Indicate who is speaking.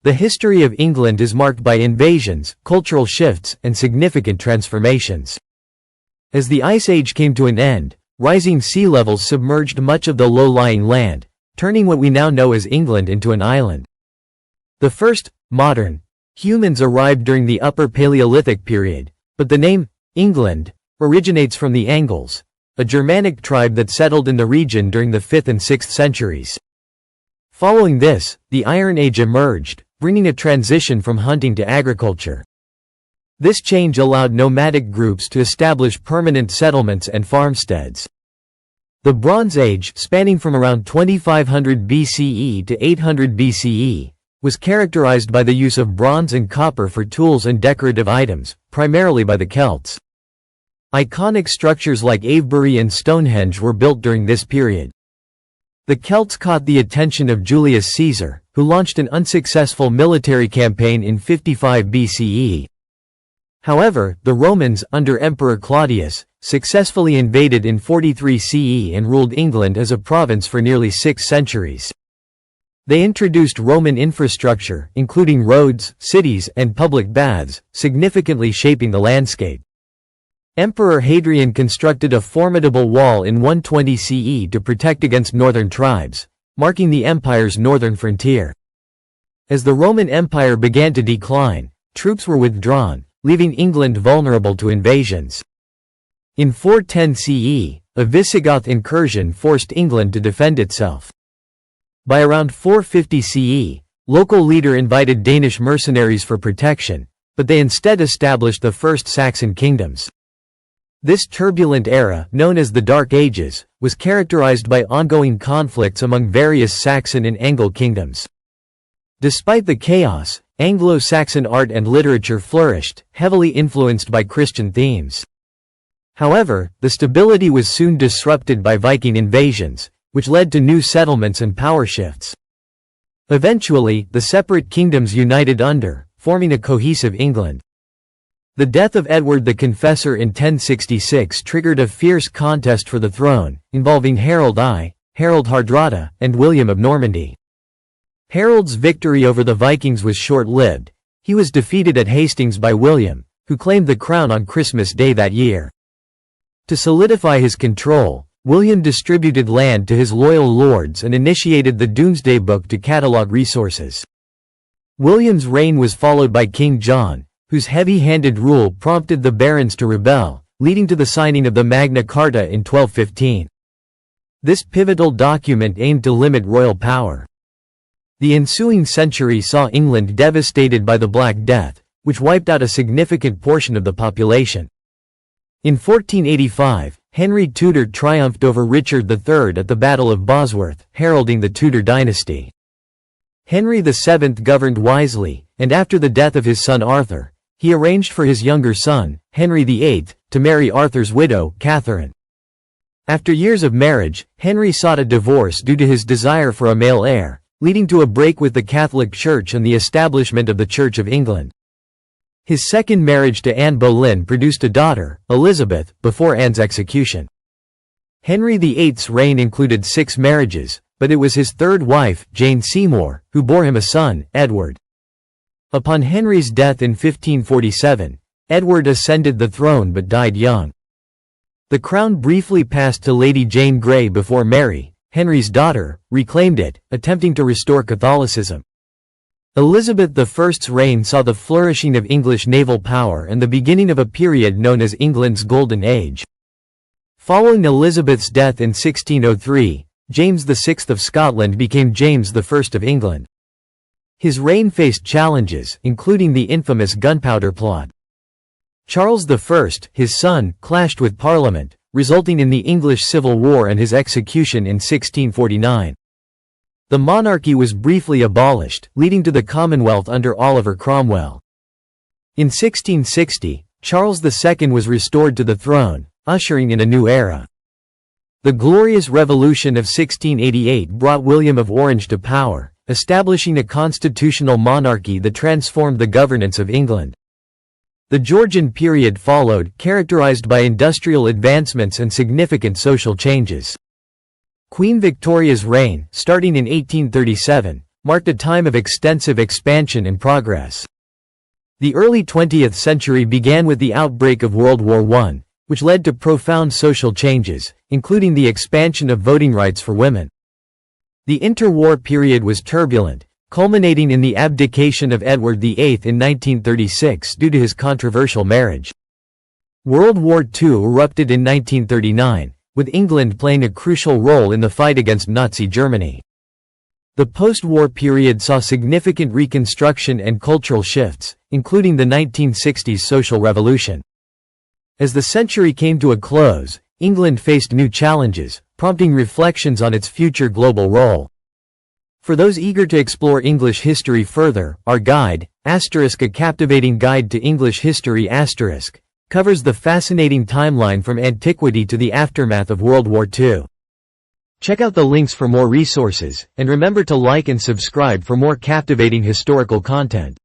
Speaker 1: The history of England is marked by invasions, cultural shifts, and significant transformations. As the Ice Age came to an end, rising sea levels submerged much of the low-lying land, turning what we now know as England into an island. The first, modern, humans arrived during the Upper Paleolithic period, but the name, England, originates from the Angles, a Germanic tribe that settled in the region during the 5th and 6th centuries. Following this, the Iron Age emerged, bringing a transition from hunting to agriculture. This change allowed nomadic groups to establish permanent settlements and farmsteads. The Bronze Age, spanning from around 2500 BCE to 800 BCE, was characterized by the use of bronze and copper for tools and decorative items, primarily by the Celts. Iconic structures like Avebury and Stonehenge were built during this period. The Celts caught the attention of Julius Caesar, who launched an unsuccessful military campaign in 55 BCE. However, the Romans, under Emperor Claudius, successfully invaded in 43 CE and ruled England as a province for nearly 6 centuries. They introduced Roman infrastructure, including roads, cities, and public baths, significantly shaping the landscape. Emperor Hadrian constructed a formidable wall in 120 CE to protect against northern tribes, marking the empire's northern frontier. As the Roman Empire began to decline, troops were withdrawn, leaving England vulnerable to invasions. In 410 CE, a Visigoth incursion forced England to defend itself. By around 450 CE, local leader invited Danish mercenaries for protection, but they instead established the First Saxon Kingdoms. This turbulent era, known as the Dark Ages, was characterized by ongoing conflicts among various Saxon and Anglo kingdoms. Despite the chaos, Anglo-Saxon art and literature flourished, heavily influenced by Christian themes. However, the stability was soon disrupted by Viking invasions, which led to new settlements and power shifts. Eventually, the separate kingdoms united under, forming a cohesive England. The death of Edward the Confessor in 1066 triggered a fierce contest for the throne, involving Harold I, Harold Hardrada, and William of Normandy. Harold's victory over the Vikings was short-lived. He was defeated at Hastings by William, who claimed the crown on Christmas Day that year. To solidify his control, William distributed land to his loyal lords and initiated the Domesday Book to catalogue resources. William's reign was followed by King John, whose heavy-handed rule prompted the barons to rebel, leading to the signing of the Magna Carta in 1215. This pivotal document aimed to limit royal power. The ensuing century saw England devastated by the Black Death, which wiped out a significant portion of the population. In 1485, Henry Tudor triumphed over Richard III at the Battle of Bosworth, heralding the Tudor dynasty. Henry VII governed wisely, and after the death of his son Arthur, he arranged for his younger son, Henry VIII, to marry Arthur's widow, Catherine. After years of marriage, Henry sought a divorce due to his desire for a male heir, leading to a break with the Catholic Church and the establishment of the Church of England. His second marriage to Anne Boleyn produced a daughter, Elizabeth, before Anne's execution. Henry VIII's reign included 6 marriages, but it was his third wife, Jane Seymour, who bore him a son, Edward. Upon Henry's death in 1547, Edward ascended the throne but died young. The crown briefly passed to Lady Jane Grey before Mary, Henry's daughter, reclaimed it, attempting to restore Catholicism. Elizabeth I's reign saw the flourishing of English naval power and the beginning of a period known as England's Golden Age. Following Elizabeth's death in 1603, James VI of Scotland became James I of England. His reign faced challenges, including the infamous Gunpowder Plot. Charles I, his son, clashed with Parliament, resulting in the English Civil War and his execution in 1649. The monarchy was briefly abolished, leading to the Commonwealth under Oliver Cromwell. In 1660, Charles II was restored to the throne, ushering in a new era. The Glorious Revolution of 1688 brought William of Orange to power, establishing a constitutional monarchy that transformed the governance of England. The Georgian period followed, characterized by industrial advancements and significant social changes. Queen Victoria's reign, starting in 1837, marked a time of extensive expansion and progress. The early 20th century began with the outbreak of World War I, which led to profound social changes, including the expansion of voting rights for women. The interwar period was turbulent, culminating in the abdication of Edward VIII in 1936 due to his controversial marriage. World War II erupted in 1939, with England playing a crucial role in the fight against Nazi Germany. The post-war period saw significant reconstruction and cultural shifts, including the 1960s social revolution. As the century came to a close, England faced new challenges, prompting reflections on its future global role. For those eager to explore English history further, our guide, *A Captivating Guide to English History*, covers the fascinating timeline from antiquity to the aftermath of World War II. Check out the links for more resources, and remember to like and subscribe for more captivating historical content.